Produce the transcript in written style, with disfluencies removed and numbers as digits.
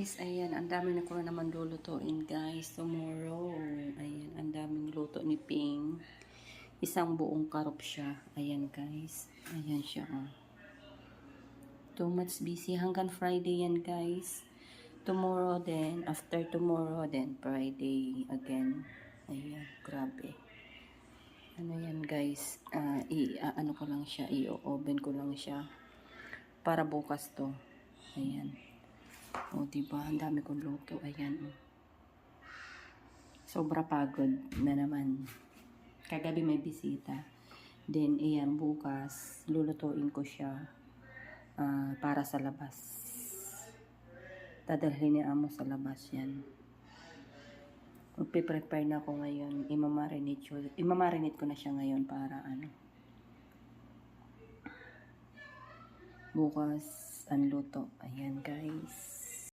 guys, ayan, ang dami na ko na naman lulutuin guys tomorrow. Ayan, ang daming luto ni Ping. Isang buong karop siya. Ayan guys, ayan siya. Oh. Too much busy hanggang Friday yan guys. Tomorrow then, after tomorrow then Friday again. Ayan, grabe. Ano yan guys, ano ko lang siya, i-oven ko lang siya. Para bukas to. Ayan. O, diba? Ang dami kong luto. Ayan, o. Sobra pagod na naman. Kagabi may bisita. Then, ayan, bukas, lulutuin ko siya para sa labas. Dadalhin ni Amo sa labas yan. Magpiprepare na ako ngayon. Imamarinate ko na siya ngayon para bukas, ang luto. Ayan, guys.